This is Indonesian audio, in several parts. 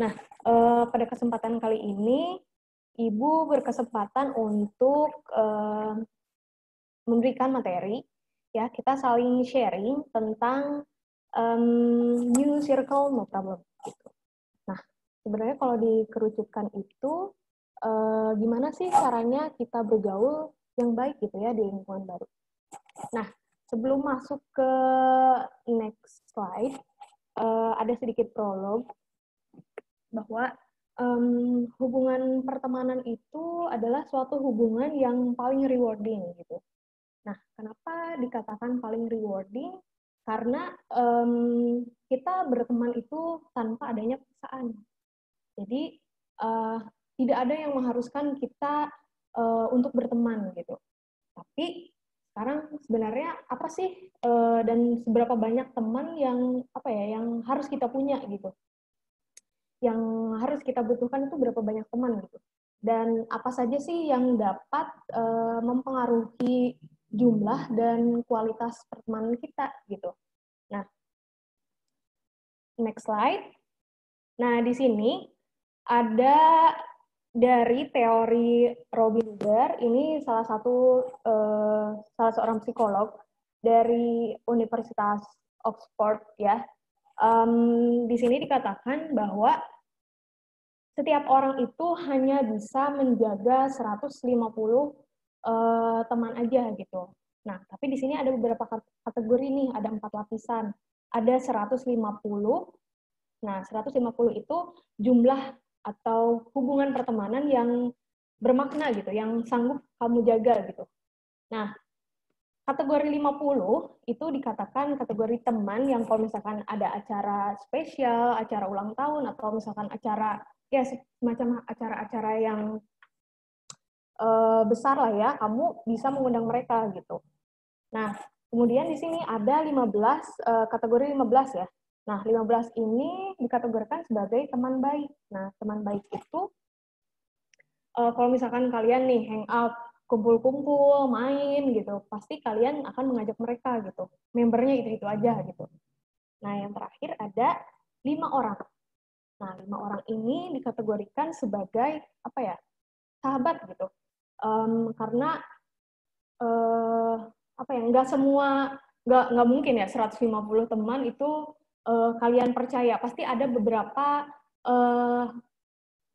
Nah, pada kesempatan kali ini, Ibu berkesempatan untuk memberikan materi, ya kita saling sharing tentang new circle no problem. Gitu. Nah, sebenarnya kalau dikerucutkan itu, gimana sih caranya kita bergaul yang baik gitu ya di lingkungan baru. Nah, sebelum masuk ke next slide, ada sedikit prolog bahwa hubungan pertemanan itu adalah suatu hubungan yang paling rewarding gitu. Nah, kenapa dikatakan paling rewarding? Karena kita berteman itu tanpa adanya paksaan. Jadi tidak ada yang mengharuskan kita untuk berteman gitu. Tapi sekarang sebenarnya apa sih dan seberapa banyak teman yang apa ya yang harus kita punya gitu? Yang harus kita butuhkan itu berapa banyak teman gitu. Dan apa saja sih yang dapat mempengaruhi jumlah dan kualitas pertemanan kita gitu. Nah, next slide. Nah, di sini ada dari teori Robin Huber, ini salah seorang psikolog dari Universitas Oxford ya. Di sini dikatakan bahwa setiap orang itu hanya bisa menjaga 150 teman aja gitu. Nah, tapi di sini ada beberapa kategori nih, ada 4 lapisan. Ada 150. Nah, 150 itu jumlah atau hubungan pertemanan yang bermakna gitu, yang sanggup kamu jaga gitu. Nah, kategori 50 itu dikatakan kategori teman yang kalau misalkan ada acara spesial, acara ulang tahun, atau misalkan acara, ya semacam acara-acara yang besar lah ya, kamu bisa mengundang mereka gitu. Nah, kemudian di sini ada 15, kategori 15 ya. Nah, 15 ini dikategorikan sebagai teman baik. Nah, teman baik itu kalau misalkan kalian nih hangout, kumpul-kumpul, main gitu, pasti kalian akan mengajak mereka gitu. Membernya itu-itu aja gitu. Nah, yang terakhir ada 5 orang. Nah, 5 orang ini dikategorikan sebagai apa ya? Sahabat gitu. Karena apa ya? Nggak mungkin ya 150 teman itu kalian percaya. Pasti ada beberapa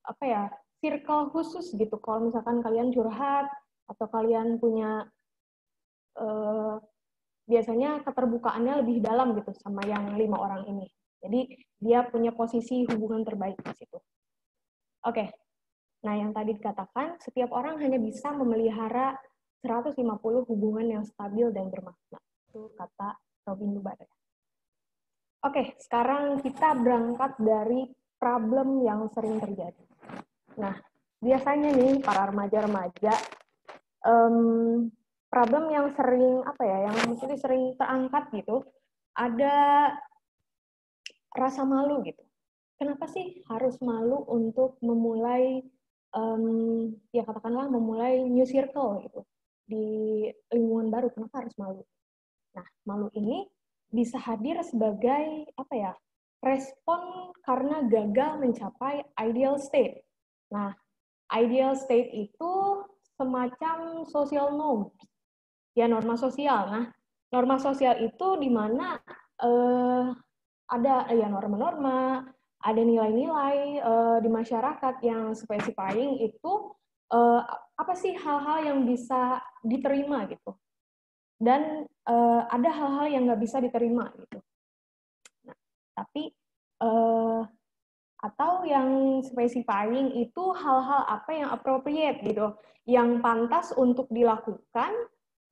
apa ya? Circle khusus gitu. Kalau misalkan kalian curhat atau kalian punya biasanya keterbukaannya lebih dalam gitu sama yang 5 orang ini. Jadi dia punya posisi hubungan terbaik di situ. Oke. Nah, yang tadi dikatakan setiap orang hanya bisa memelihara 150 hubungan yang stabil dan bermakna. Itu kata Robin Huber. Oke, sekarang kita berangkat dari problem yang sering terjadi. Nah, biasanya nih para remaja-remaja problem yang sering apa ya, yang mungkin sering terangkat gitu, ada rasa malu gitu. Kenapa sih harus malu untuk memulai ya katakanlah memulai new circle gitu di lingkungan baru? Kenapa harus malu? Nah, malu ini bisa hadir sebagai apa ya? Respon karena gagal mencapai ideal state. Nah, ideal state itu semacam social norms, ya norma sosial. Nah, norma sosial itu di mana ada ya norma-norma, ada nilai-nilai di masyarakat yang specifying itu apa sih hal-hal yang bisa diterima gitu, dan ada hal-hal yang nggak bisa diterima gitu. Nah, tapi atau yang specifying itu hal-hal apa yang appropriate gitu, yang pantas untuk dilakukan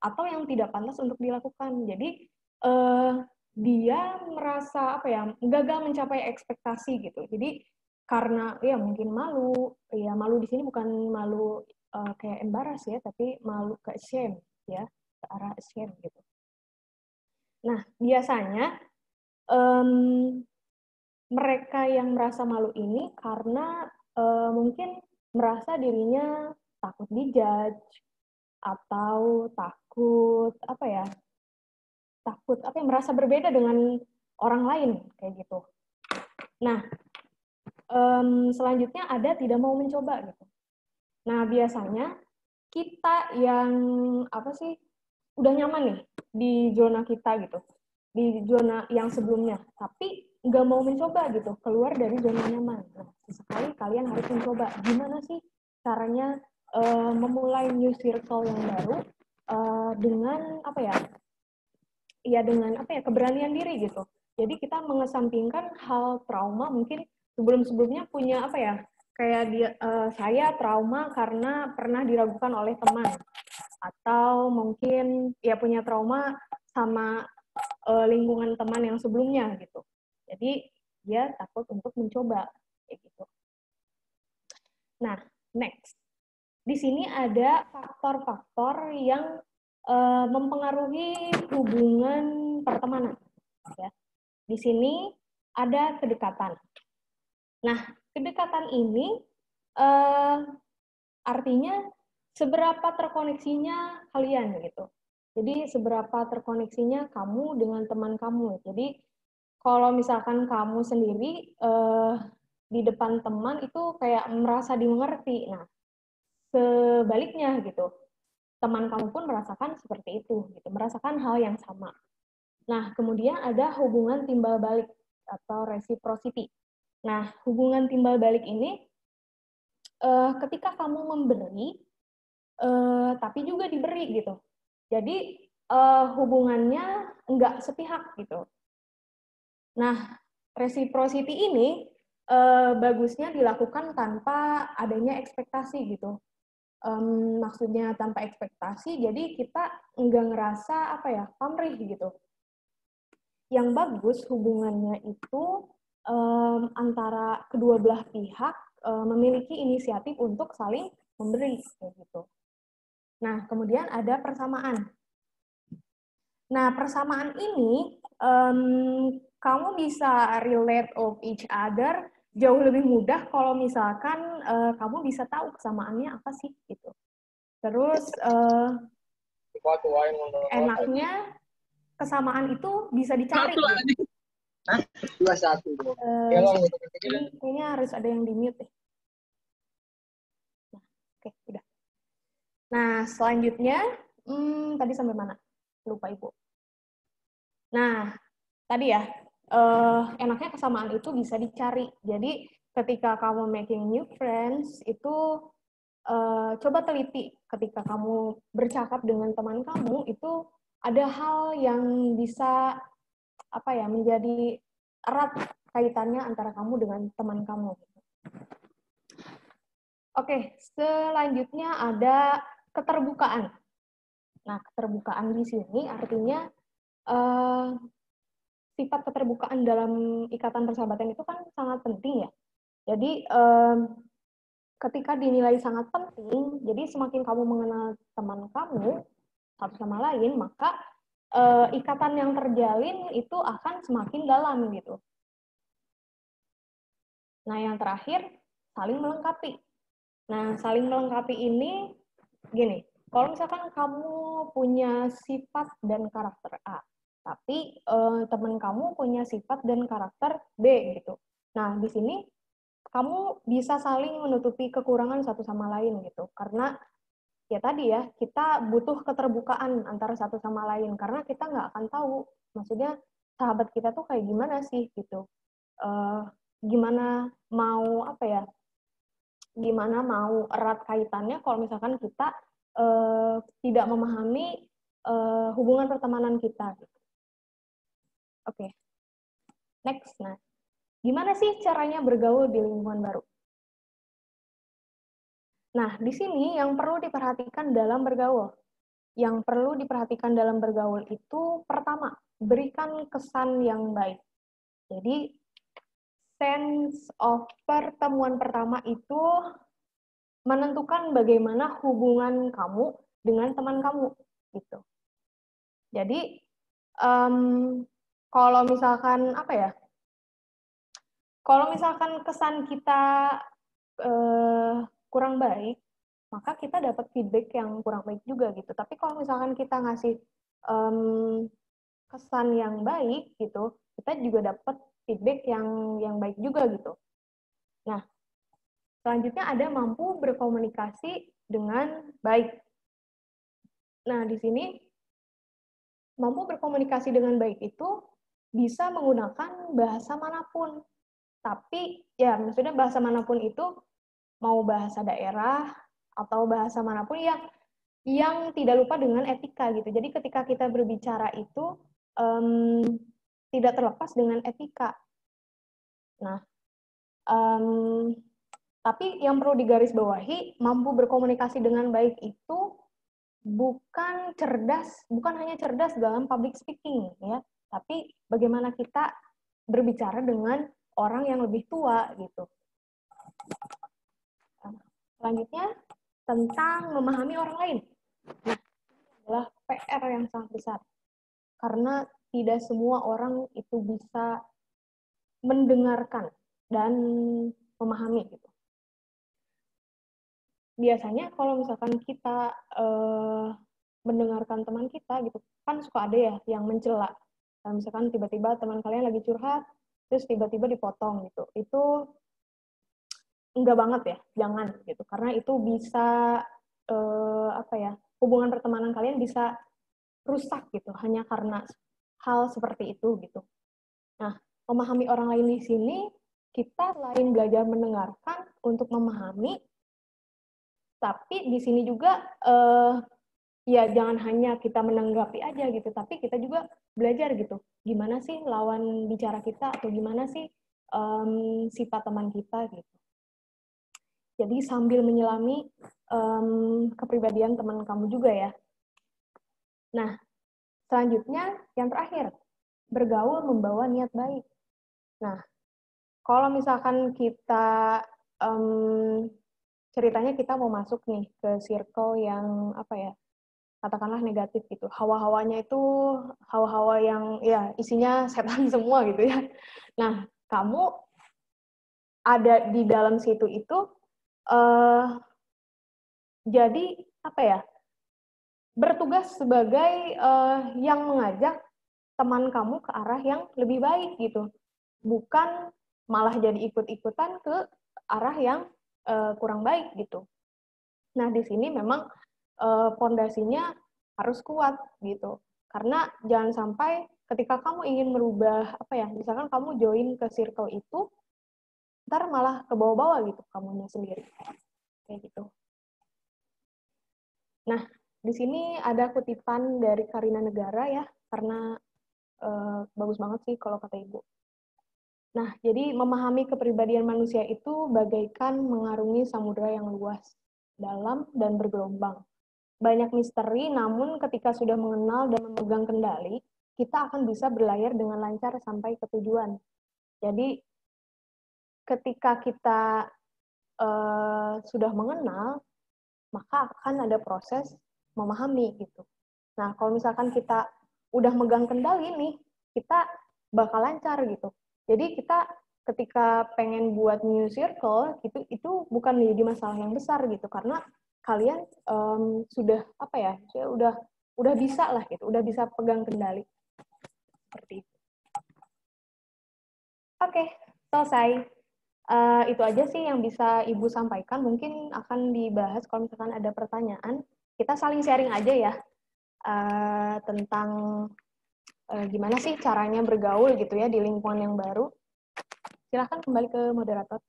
atau yang tidak pantas untuk dilakukan. Jadi dia merasa apa ya gagal mencapai ekspektasi gitu. Jadi karena ya mungkin malu, ya malu di sini bukan malu kayak embarrass ya, tapi malu ke shame ya, ke arah shame gitu. Nah, biasanya mereka yang merasa malu ini karena mungkin merasa dirinya takut dijudge atau takut apa ya merasa berbeda dengan orang lain kayak gitu. Nah, selanjutnya ada tidak mau mencoba gitu. Nah, biasanya kita yang apa sih udah nyaman nih di zona kita gitu, di zona yang sebelumnya, tapi nggak mau mencoba gitu, keluar dari zona nyaman. Nah, sesekali kalian harus mencoba. Gimana sih caranya memulai new circle yang baru dengan apa ya? Ya dengan apa ya keberanian diri gitu. Jadi kita mengesampingkan hal trauma mungkin sebelum-sebelumnya punya apa ya kayak dia saya trauma karena pernah diragukan oleh teman atau mungkin ya punya trauma sama lingkungan teman yang sebelumnya gitu. Jadi dia takut untuk mencoba kayak gitu. Nah, next. Di sini ada faktor-faktor yang mempengaruhi hubungan pertemanan. Ya. Di sini ada kedekatan. Nah, kedekatan ini artinya seberapa terkoneksinya kalian gitu. Jadi seberapa terkoneksinya kamu dengan teman kamu. Jadi kalau misalkan kamu sendiri di depan teman itu kayak merasa dimengerti. Nah, sebaliknya gitu. Teman kamu pun merasakan seperti itu, gitu, merasakan hal yang sama. Nah, kemudian ada hubungan timbal balik atau reciprocity. Nah, hubungan timbal balik ini ketika kamu memberi, tapi juga diberi gitu. Jadi hubungannya nggak sepihak gitu. Nah, reciprocity ini bagusnya dilakukan tanpa adanya ekspektasi gitu. Maksudnya tanpa ekspektasi, jadi kita nggak ngerasa apa ya pamrih gitu. Yang bagus hubungannya itu antara kedua belah pihak memiliki inisiatif untuk saling memberi gitu. Nah, kemudian ada persamaan. Nah, persamaan ini kamu bisa relate of each other jauh lebih mudah kalau misalkan kamu bisa tahu kesamaannya apa sih gitu. Terus enaknya kesamaan itu bisa dicari. Gitu. Hah? 21. Kayaknya harus ada yang di mute deh. Nah, oke, udah. Nah, selanjutnya, tadi sampai mana? Lupa Ibu. Nah, tadi ya, enaknya kesamaan itu bisa dicari. Jadi, ketika kamu making new friends, itu coba teliti ketika kamu bercakap dengan teman kamu, itu ada hal yang bisa apa ya menjadi erat kaitannya antara kamu dengan teman kamu. Oke, selanjutnya ada keterbukaan. Nah, keterbukaan di sini artinya sifat keterbukaan dalam ikatan persahabatan itu kan sangat penting ya. Jadi ketika dinilai sangat penting, jadi semakin kamu mengenal teman kamu satu sama lain, maka ikatan yang terjalin itu akan semakin dalam gitu. Nah, yang terakhir, saling melengkapi. Nah, saling melengkapi ini, gini, kalau misalkan kamu punya sifat dan karakter A, tapi teman kamu punya sifat dan karakter B, gitu. Nah, di sini kamu bisa saling menutupi kekurangan satu sama lain, gitu. Karena, ya tadi ya, kita butuh keterbukaan antara satu sama lain, karena kita nggak akan tahu, maksudnya sahabat kita tuh kayak gimana sih, gitu. Gimana mau apa ya gimana mau erat kaitannya kalau misalkan kita tidak memahami hubungan pertemanan kita. Oke, next. Nah, gimana sih caranya bergaul di lingkungan baru? Nah, di sini yang perlu diperhatikan dalam bergaul. Yang perlu diperhatikan dalam bergaul itu pertama, berikan kesan yang baik. Jadi, sense of pertemuan pertama itu menentukan bagaimana hubungan kamu dengan teman kamu gitu. Jadi kalau misalkan apa ya? Kalau misalkan kesan kita kurang baik, maka kita dapat feedback yang kurang baik juga gitu. Tapi kalau misalkan kita ngasih kesan yang baik gitu, kita juga dapat feedback yang baik juga gitu. Nah, selanjutnya ada mampu berkomunikasi dengan baik. Nah, di sini mampu berkomunikasi dengan baik itu bisa menggunakan bahasa manapun. Tapi ya maksudnya bahasa manapun itu mau bahasa daerah atau bahasa manapun yang tidak lupa dengan etika gitu. Jadi ketika kita berbicara itu tidak terlepas dengan etika. Nah, tapi yang perlu digarisbawahi, mampu berkomunikasi dengan baik itu bukan hanya cerdas dalam public speaking ya, tapi bagaimana kita berbicara dengan orang yang lebih tua gitu. Selanjutnya tentang memahami orang lain. Nah, ini adalah PR yang sangat besar karena tidak semua orang itu bisa mendengarkan dan memahami gitu. Biasanya kalau misalkan kita mendengarkan teman kita gitu, kan suka ada ya yang mencela. Nah, misalkan tiba-tiba teman kalian lagi curhat, terus tiba-tiba dipotong gitu. Itu enggak banget ya, jangan gitu. Karena itu bisa hubungan pertemanan kalian bisa rusak gitu hanya karena hal seperti itu gitu. Nah, memahami orang lain di sini kita selain belajar mendengarkan untuk memahami, tapi di sini juga ya jangan hanya kita menanggapi aja gitu, tapi kita juga belajar gitu. Gimana sih lawan bicara kita atau gimana sih sifat teman kita gitu. Jadi sambil menyelami kepribadian teman kamu juga ya. Nah, selanjutnya yang terakhir, bergaul membawa niat baik. Nah, kalau misalkan kita ceritanya kita mau masuk nih ke circle yang katakanlah negatif gitu. Hawa-hawanya itu hawa-hawa yang ya isinya setan semua gitu ya. Nah, kamu ada di dalam situ itu jadi bertugas sebagai yang mengajak teman kamu ke arah yang lebih baik gitu, bukan malah jadi ikut-ikutan ke arah yang kurang baik gitu. Nah, di sini memang pondasinya harus kuat gitu, karena jangan sampai ketika kamu ingin merubah misalkan kamu join ke circle itu, ntar malah ke bawah-bawah gitu kamunya sendiri kayak gitu. Nah, di sini ada kutipan dari Karina Negara ya, karena bagus banget sih kalau kata Ibu. Nah, jadi memahami kepribadian manusia itu bagaikan mengarungi samudera yang luas, dalam dan bergelombang. Banyak misteri, namun ketika sudah mengenal dan memegang kendali, kita akan bisa berlayar dengan lancar sampai ke tujuan. Jadi, ketika kita sudah mengenal, maka akan ada proses memahami gitu. Nah, kalau misalkan kita udah megang kendali nih, kita bakal lancar gitu. Jadi kita ketika pengen buat new circle itu bukan jadi masalah yang besar gitu, karena kalian sudah udah bisa lah gitu, udah bisa pegang kendali seperti itu. Oke, selesai. Itu aja sih yang bisa Ibu sampaikan. Mungkin akan dibahas kalau misalkan ada pertanyaan. Kita saling sharing aja ya tentang gimana sih caranya bergaul gitu ya di lingkungan yang baru. Silahkan kembali ke moderator.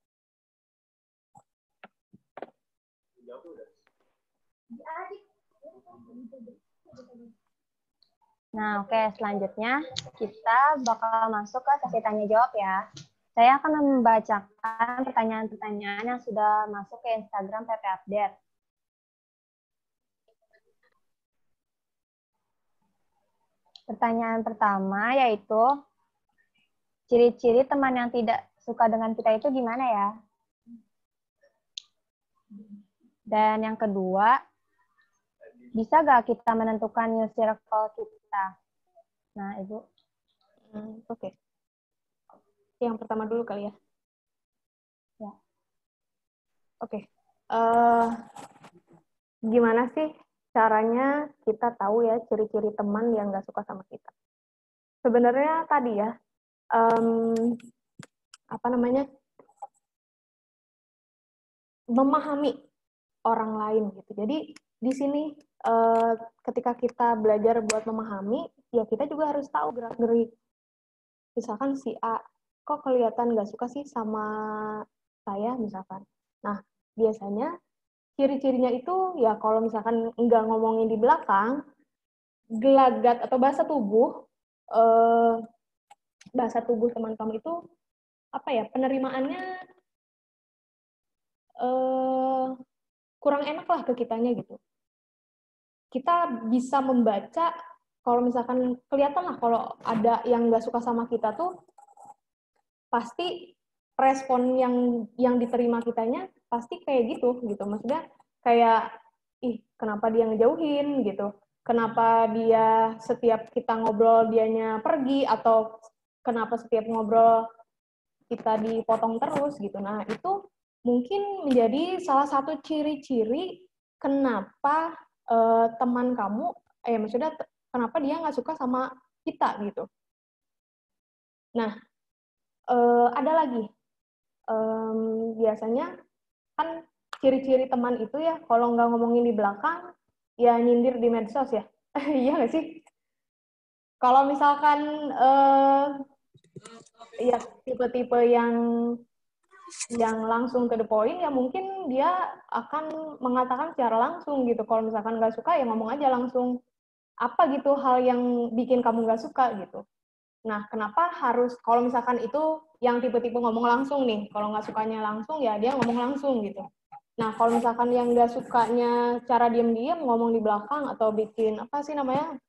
Nah, oke. Selanjutnya kita bakal masuk ke sesi tanya jawab ya. Saya akan membacakan pertanyaan-pertanyaan yang sudah masuk ke Instagram PP Update. Pertanyaan pertama yaitu, ciri-ciri teman yang tidak suka dengan kita itu gimana ya? Dan yang kedua, bisa nggak kita menentukan new circle kita? Nah, Ibu. Oke. Yang pertama dulu kali ya. Ya. Oke. Gimana sih caranya kita tahu ya ciri-ciri teman yang nggak suka sama kita? Sebenarnya tadi ya, memahami orang lain gitu. Jadi di sini ketika kita belajar buat memahami, ya kita juga harus tahu gerak-gerik. Misalkan si A, kok kelihatan nggak suka sih sama saya misalkan. Nah, biasanya ciri-cirinya itu ya kalau misalkan nggak ngomongin di belakang, gelagat atau bahasa tubuh teman kamu itu apa ya, penerimaannya kurang enak lah ke kitanya gitu. Kita bisa membaca kalau misalkan kelihatan lah kalau ada yang nggak suka sama kita tuh pasti respon yang diterima kitanya pasti kayak gitu. Maksudnya kayak ih kenapa dia ngejauhin gitu, kenapa dia setiap kita ngobrol dianya pergi, atau kenapa setiap ngobrol kita dipotong terus gitu. Nah itu mungkin menjadi salah satu ciri-ciri kenapa teman kamu, maksudnya kenapa dia nggak suka sama kita gitu. Nah, ada lagi, biasanya kan ciri-ciri teman itu ya, kalau nggak ngomongin di belakang, ya nyindir di medsos ya. Iya nggak sih? Kalau misalkan ya tipe-tipe yang langsung to the point, ya mungkin dia akan mengatakan secara langsung gitu. Kalau misalkan nggak suka, ya ngomong aja langsung. Apa gitu hal yang bikin kamu nggak suka gitu. Nah, kenapa harus, kalau misalkan itu yang tipe-tipe ngomong langsung nih, kalau nggak sukanya langsung, ya dia ngomong langsung gitu. Nah, kalau misalkan yang nggak sukanya cara diam-diam, ngomong di belakang, atau bikin, apa sih namanya,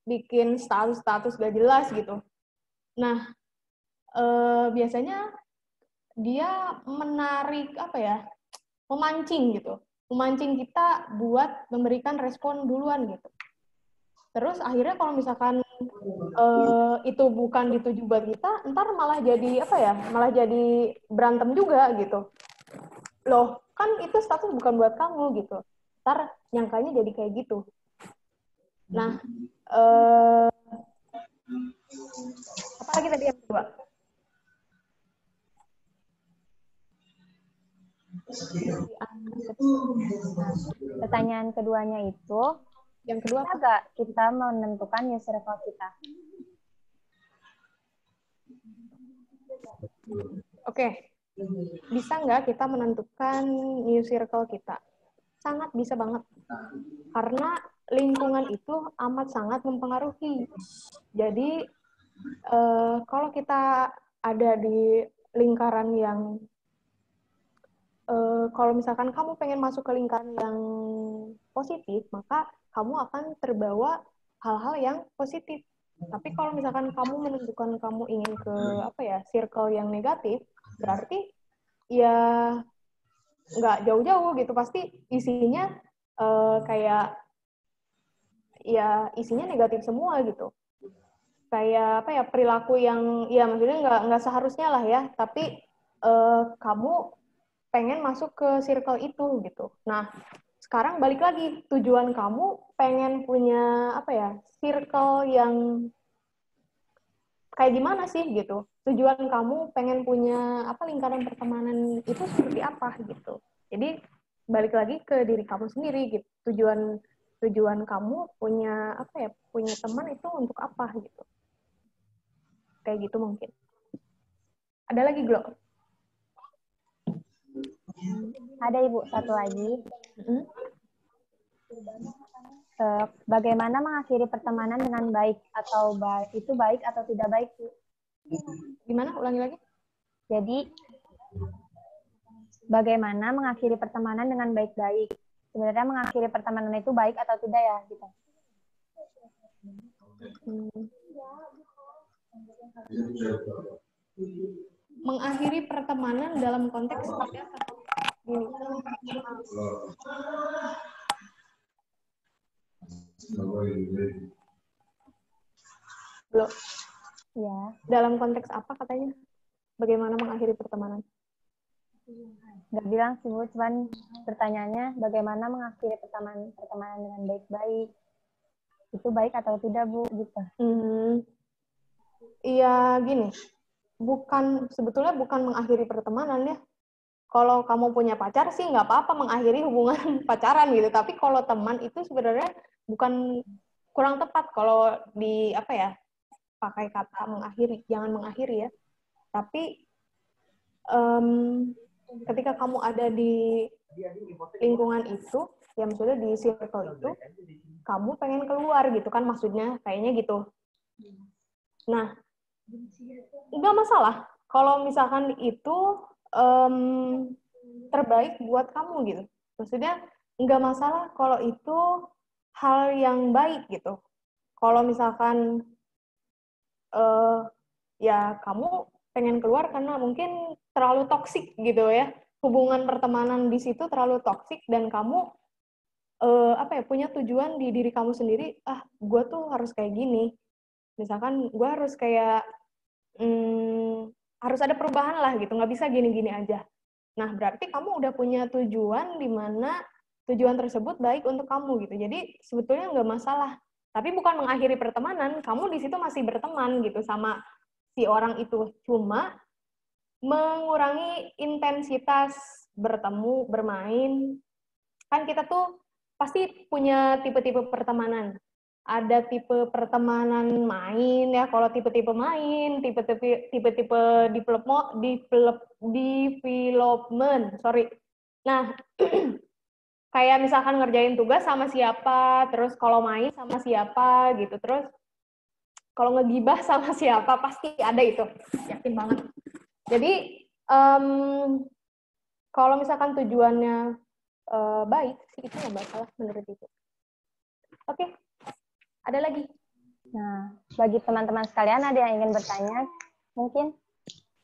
bikin status-status gak jelas gitu. Nah, biasanya dia menarik, apa ya, memancing gitu. Memancing kita buat memberikan respon duluan gitu. Terus akhirnya kalau misalkan itu bukan dituju buat kita, ntar malah jadi apa ya? Malah jadi berantem juga gitu. Loh, kan itu status bukan buat kamu gitu. Ntar nyangkanya jadi kayak gitu. Nah, apa lagi tadi yang kedua? Pertanyaan keduanya itu, Yang kedua bisa nggak kita menentukan new circle kita? Oke. Bisa nggak kita menentukan new circle kita? Sangat bisa banget. Karena lingkungan itu amat sangat mempengaruhi. Jadi, kalau kita ada di lingkaran yang kalau misalkan kamu pengen masuk ke lingkaran yang positif, maka kamu akan terbawa hal-hal yang positif. Tapi kalau misalkan kamu menentukan kamu ingin ke apa ya, circle yang negatif, berarti ya nggak jauh-jauh gitu, pasti isinya kayak ya isinya negatif semua gitu. Kayak apa ya, perilaku yang ya maksudnya nggak seharusnya lah ya, tapi kamu pengen masuk ke circle itu gitu. Nah, sekarang balik lagi, tujuan kamu pengen punya apa ya, circle yang kayak gimana sih gitu. Tujuan kamu pengen punya apa, lingkaran pertemanan itu seperti apa gitu. Jadi balik lagi ke diri kamu sendiri gitu. Tujuan kamu punya apa ya, punya teman itu untuk apa gitu. Kayak gitu mungkin. Ada lagi, Glo? Ada Ibu, satu lagi. Bagaimana mengakhiri pertemanan dengan baik, atau itu baik atau tidak baik, Bu? Gimana? Ulangi lagi. Jadi, bagaimana mengakhiri pertemanan dengan baik-baik? Sebenarnya mengakhiri pertemanan itu baik atau tidak ya? Gitu. Mengakhiri pertemanan dalam konteks seperti apa? Belum. Ya. Dalam konteks apa katanya? Bagaimana mengakhiri pertemanan? Nggak bilang sih, Bu. Cuman pertanyaannya bagaimana mengakhiri pertemanan dengan baik-baik. Itu baik atau tidak, Bu? Gitu. Iya, gini. Sebetulnya bukan mengakhiri pertemanan ya. kalau kamu punya pacar sih nggak apa-apa mengakhiri hubungan pacaran gitu. Tapi kalau teman itu sebenarnya bukan, kurang tepat kalau di apa ya, pakai kata mengakhiri. Jangan mengakhiri ya. Tapi ketika kamu ada di lingkungan itu, ya maksudnya di circle itu, kamu pengen keluar gitu kan maksudnya, kayaknya gitu. Nah, nggak masalah kalau misalkan itu terbaik buat kamu gitu. Maksudnya nggak masalah kalau itu hal yang baik gitu. Kalau misalkan ya kamu pengen keluar karena mungkin terlalu toksik gitu ya, hubungan pertemanan di situ terlalu toksik dan kamu apa ya, punya tujuan di diri kamu sendiri, gue tuh harus kayak gini, misalkan gue harus kayak harus ada perubahan lah gitu, nggak bisa gini-gini aja. Nah berarti kamu udah punya tujuan di mana tujuan tersebut baik untuk kamu gitu, jadi sebetulnya nggak masalah. Tapi bukan mengakhiri pertemanan, kamu di situ masih berteman gitu sama si orang itu, cuma mengurangi intensitas bertemu, bermain. Kan kita tuh pasti punya tipe-tipe pertemanan. Ada tipe pertemanan main ya, kalau tipe-tipe main, tipe-tipe development, sorry. Nah, kayak misalkan ngerjain tugas sama siapa, terus kalau main sama siapa gitu, terus kalau ngegibah sama siapa, pasti ada itu, yakin banget. Jadi kalau misalkan tujuannya baik sih, itu nggak masalah menurut itu. Oke, ada lagi? Nah, bagi teman-teman sekalian ada yang ingin bertanya, mungkin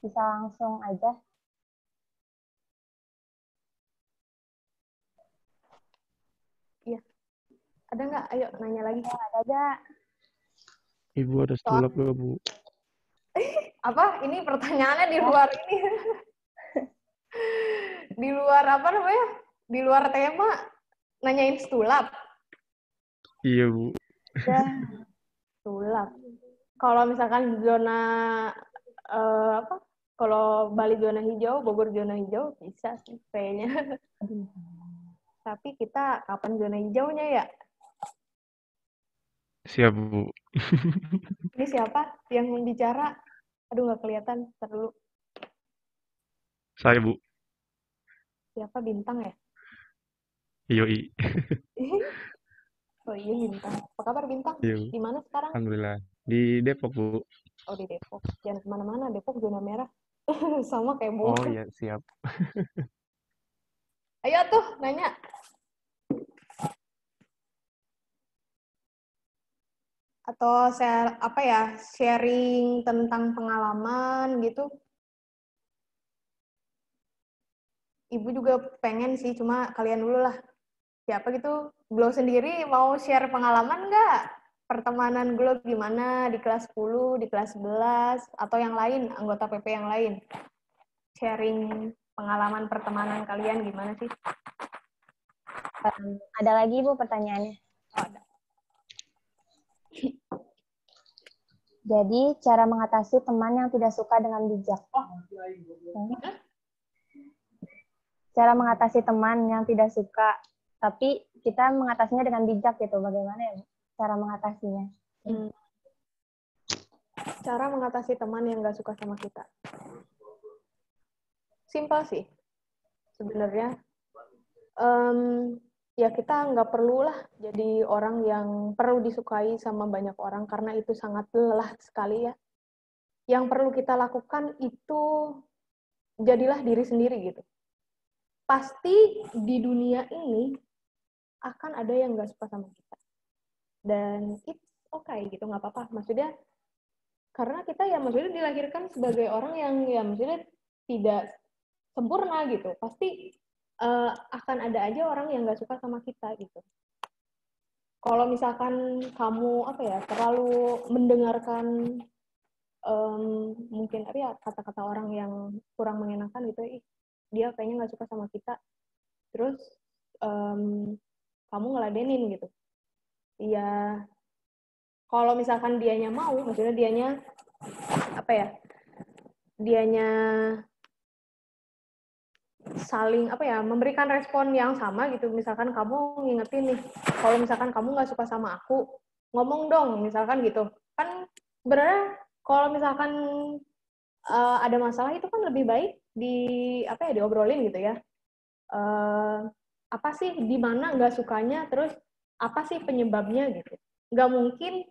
bisa langsung aja. Iya. Ada nggak? Ayo nanya lagi. Ada aja. Ibu ada sulap gak, Bu? Apa? Ini pertanyaannya di luar ini. Di luar apa namanya? Di luar tema. Nanyain sulap. Iya, Bu. Ya, sulap. Kalau misalkan zona apa? Kalau Bali zona hijau, Bogor zona hijau, bisa sih kayaknya. Tapi kita kapan zona hijaunya ya? Siap, Bu. Ini siapa yang bicara? Aduh, nggak kelihatan. Ntar dulu. Saya, Bu. Siapa, Bintang ya? Yoi. Oh iya, Bintang. Apa kabar Bintang? Iya, Bu. Di mana sekarang? Alhamdulillah. Di Depok, Bu. Oh, di Depok. Jangan kemana-mana, Depok zona merah. Sama kayak Bu. Oh iya, siap. Ayo tuh, nanya. Atau share, apa ya, sharing tentang pengalaman gitu. Ibu juga pengen sih, cuma kalian dulu lah. Siapa gitu, Glow sendiri mau share pengalaman nggak? Pertemanan Glow gimana di kelas 10, di kelas 11, atau yang lain, anggota PP yang lain. Sharing pengalaman pertemanan kalian gimana sih? Ada lagi, Bu, pertanyaannya. Oh, ada. Jadi, cara mengatasi teman yang tidak suka dengan bijak. Cara mengatasi teman yang tidak suka, tapi kita mengatasinya dengan bijak gitu. Bagaimana ya, Bu? Cara mengatasinya? Cara mengatasi teman yang nggak suka sama kita. Simpel sih, sebenarnya. Ya kita nggak perlulah jadi orang yang perlu disukai sama banyak orang, karena itu sangat lelah sekali ya. Yang perlu kita lakukan itu jadilah diri sendiri gitu. Pasti di dunia ini akan ada yang nggak suka sama kita. Dan it's okay gitu, nggak apa-apa. Maksudnya, karena kita ya maksudnya dilahirkan sebagai orang yang ya maksudnya tidak sempurna gitu. Pasti akan ada aja orang yang nggak suka sama kita gitu. Kalau misalkan kamu apa ya, terlalu mendengarkan mungkin apa ya, kata-kata orang yang kurang mengenakan gitu, dia kayaknya nggak suka sama kita, terus kamu ngeladenin gitu. Iya, kalau misalkan dianya mau, maksudnya dianya apa ya, dianya saling memberikan respon yang sama gitu. Misalkan kamu ngingetin nih, kalau misalkan kamu nggak suka sama aku, ngomong dong, misalkan gitu. Kan sebenarnya kalau misalkan ada masalah itu kan lebih baik diobrolin gitu ya. Apa sih di mana nggak sukanya, terus apa sih penyebabnya gitu. Nggak mungkin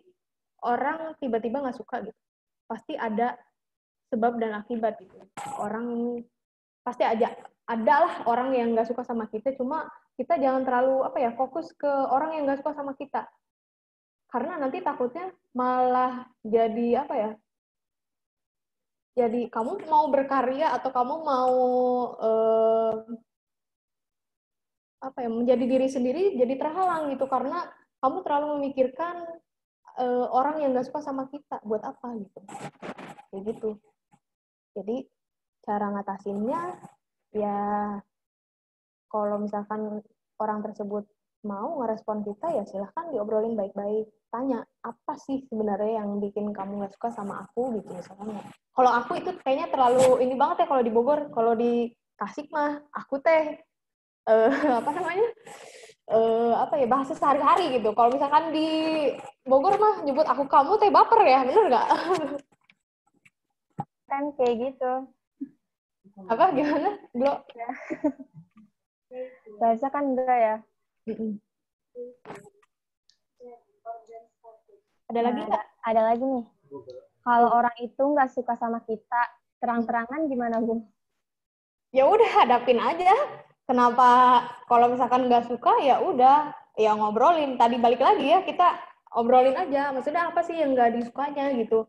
orang tiba-tiba nggak suka gitu. Pasti ada sebab dan akibat gitu. Orang pasti adalah orang yang nggak suka sama kita, cuma kita jangan terlalu fokus ke orang yang nggak suka sama kita. Karena nanti takutnya malah jadi jadi kamu mau berkarya atau kamu mau menjadi diri sendiri jadi terhalang gitu karena kamu terlalu memikirkan orang yang nggak suka sama kita, buat apa gitu. Kayak gitu. Jadi cara ngatasinnya ya kalau misalkan orang tersebut mau ngerespon kita ya silahkan diobrolin baik-baik. Tanya, apa sih sebenarnya yang bikin kamu nggak suka sama aku gitu misalkan. Kalau aku itu kayaknya terlalu ini banget ya kalau di Bogor. Kalau di Tasik mah aku teh bahasa sehari-hari gitu. Kalau misalkan di Bogor mah nyebut aku kamu teh baper ya, bener nggak? Kan kayak gitu. Apa gimana? Belum. Ya. Bahasa kan enggak ya. Ada lagi nggak? Ada lagi nih. Kalau orang itu nggak suka sama kita, terang-terangan gimana, Bu? Ya udah hadapin aja. Kenapa kalau misalkan nggak suka ya udah ya ngobrolin. Tadi balik lagi ya kita obrolin aja. Maksudnya apa sih yang nggak disukanya gitu?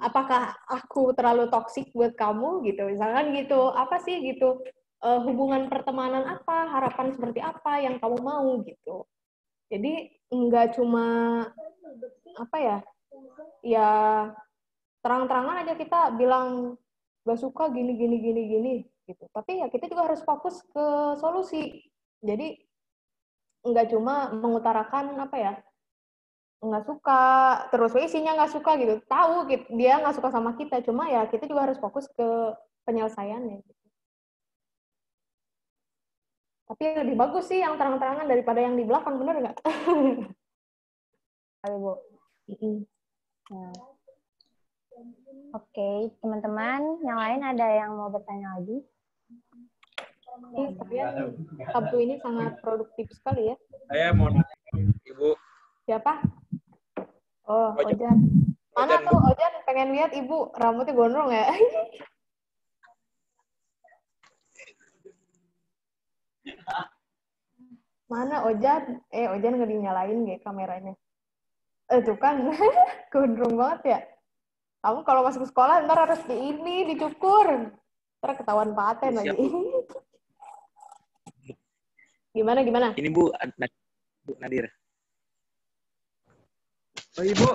Apakah aku terlalu toksik buat kamu gitu? Misalkan gitu. Apa sih gitu? Hubungan pertemanan apa? Harapan seperti apa yang kamu mau gitu? Jadi nggak cuma ya terang-terangan aja kita bilang gak suka gini gitu. Tapi ya kita juga harus fokus ke solusi. Jadi nggak cuma mengutarakan nggak suka terus isinya nggak suka gitu. Tahu gitu, dia nggak suka sama kita, cuma ya kita juga harus fokus ke penyelesaiannya. Gitu. Tapi lebih bagus sih yang terang-terangan daripada yang di belakang, bener nggak? Bu. Nah. Oke, teman-teman, yang lain ada yang mau bertanya lagi? Kalian Sabtu ini sangat produktif sekali ya. Saya mau nanya, Ibu. Siapa? Oh, Ojan. Mana tuh Ojan? Pengen lihat Ibu, rambutnya gondrong ya. Mana Ojan? Ojan nggak dinyalain kayak kameranya. Tuh kan, gondrong banget ya. Kamu kalau masuk sekolah ntar harus dicukur. Ntar ketahuan paten lagi. Gimana? Ini Bu Nadir. Oh Ibu.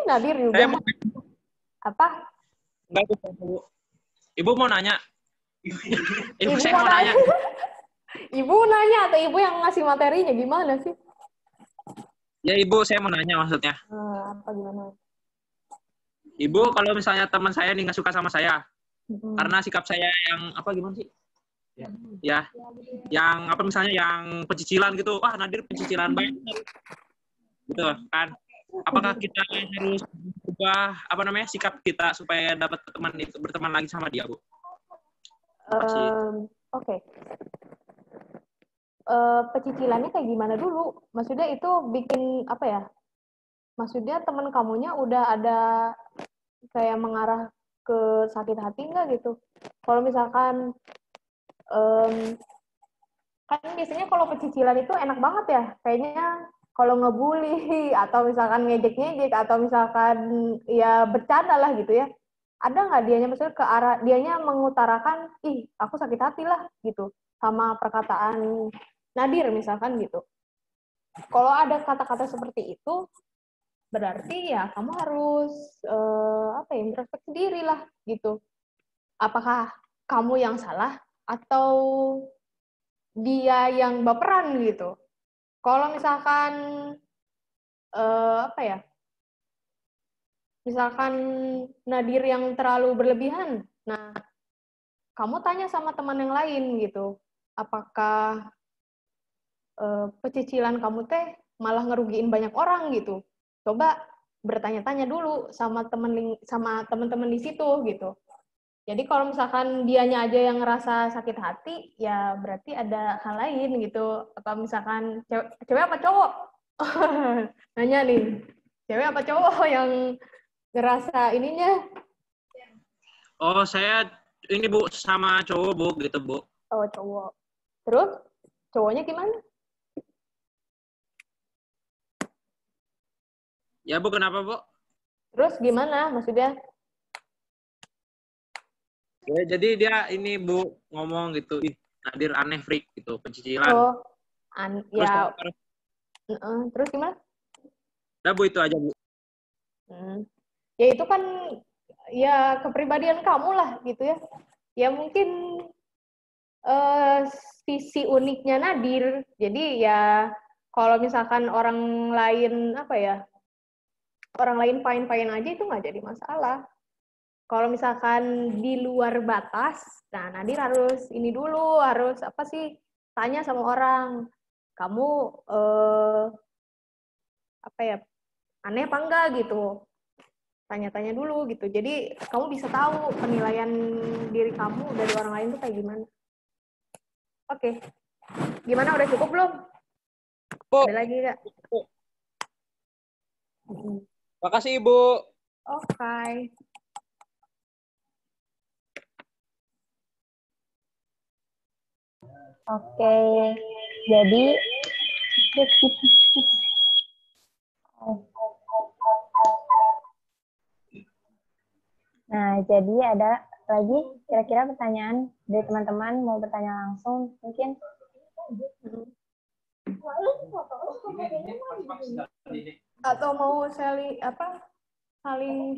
Nadir juga. Saya mau... Apa? Enggak, Bu. Ibu mau nanya. Ibu saya mau nanya. Ibu nanya atau ibu yang ngasih materinya gimana sih? Ya Ibu, saya mau nanya maksudnya. Apa gimana? Ibu, kalau misalnya teman saya nih nggak suka sama saya, karena sikap saya yang apa gimana sih? Ya, yang apa misalnya yang pecicilan gitu. Wah, Nadir pecicilan banget. Gitu kan. Apakah kita harus ubah sikap kita supaya dapat berteman lagi sama dia, Bu? Oke. Pecicilannya kayak gimana dulu? Maksudnya itu bikin apa ya? Maksudnya teman kamunya udah ada kayak mengarah ke sakit hati nggak gitu? Kalau misalkan kan biasanya kalau pecicilan itu enak banget ya, kayaknya kalau ngebully atau misalkan ngejek-ngejek atau misalkan ya bercanda lah gitu ya, ada nggak dianya maksudnya ke arah dianya mengutarakan ih aku sakit hati lah gitu sama perkataan Nadir misalkan gitu. Kalau ada kata-kata seperti itu berarti ya kamu harus introspeksi diri lah gitu. Apakah kamu yang salah atau dia yang baperan gitu? Kalau misalkan misalkan Nadir yang terlalu berlebihan, nah kamu tanya sama teman yang lain gitu, apakah pecicilan kamu teh malah ngerugiin banyak orang gitu. Coba bertanya-tanya dulu sama teman-teman di situ gitu. Jadi kalau misalkan dianya aja yang ngerasa sakit hati, ya berarti ada hal lain gitu. Atau misalkan cewek apa cowok? Nanya nih, cewek apa cowok yang ngerasa ininya? Oh, saya ini Bu sama cowok Bu gitu Bu. Oh, cowok. Terus cowoknya gimana? Ya Bu, kenapa Bu? Terus gimana maksudnya? Ya, jadi dia ini Bu ngomong gitu, ih Nadir aneh freak gitu, pencicilan. Oh, Terus ya. Terus gimana? udah Bu itu aja Bu. Ya itu kan ya kepribadian kamu lah gitu ya. Ya mungkin sisi uniknya Nadir. Jadi ya kalau misalkan orang lain apa ya, orang lain fine-fine aja itu nggak jadi masalah. Kalau misalkan di luar batas, nah Nadir harus ini dulu, harus apa sih, tanya sama orang, kamu apa ya, aneh apa enggak gitu. Tanya-tanya dulu gitu. Jadi kamu bisa tahu penilaian diri kamu dari orang lain tuh kayak gimana. Oke. Gimana, udah cukup belum? Bu. Ada lagi nggak? Makasih Ibu. Oke. Oke, jadi nah, jadi ada lagi kira-kira pertanyaan dari teman-teman, mau bertanya langsung mungkin? Atau mau saling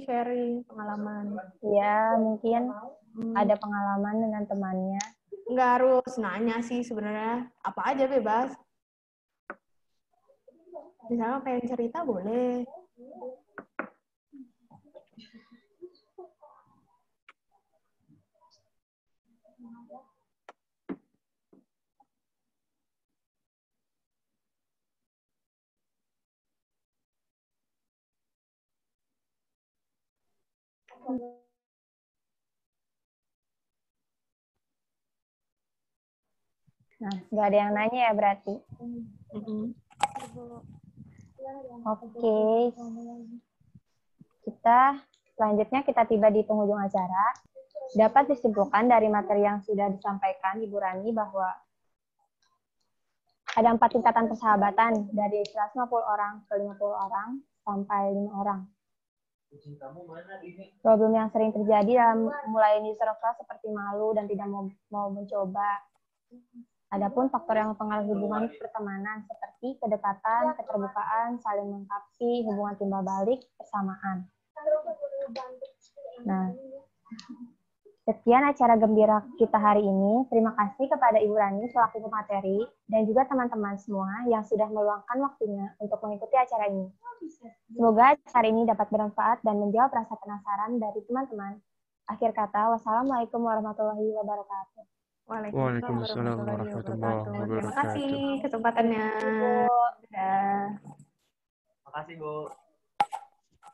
sharing pengalaman? Ya, mungkin ada pengalaman dengan temannya. Nggak harus nanya sih sebenarnya, apa aja bebas. Misalnya pengen cerita boleh. Nah, nggak ada yang nanya ya berarti. Oke. Selanjutnya kita tiba di penghujung acara. Dapat disimpulkan dari materi yang sudah disampaikan Ibu Rani bahwa ada 4 tingkatan persahabatan dari 150 orang ke 50 orang sampai 5 orang. Problem yang sering terjadi dalam mulai ini seperti malu dan tidak mau mencoba. Adapun faktor yang mempengaruhi hubungan pertemanan seperti kedekatan, keterbukaan, saling melengkapi, hubungan timbal balik, persamaan. Nah, sekian acara gembira kita hari ini. Terima kasih kepada Ibu Rani selaku pemateri dan juga teman-teman semua yang sudah meluangkan waktunya untuk mengikuti acara ini. Semoga acara ini dapat bermanfaat dan menjawab rasa penasaran dari teman-teman. Akhir kata, wassalamualaikum warahmatullahi wabarakatuh. Waalaikumsalam warahmatullahi wabarakatuh. Terima kasih kesempatannya. Terima kasih, Bu.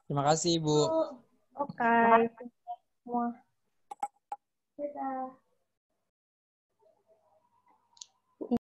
Terima kasih, Bu. Oke. Semua. Dadah.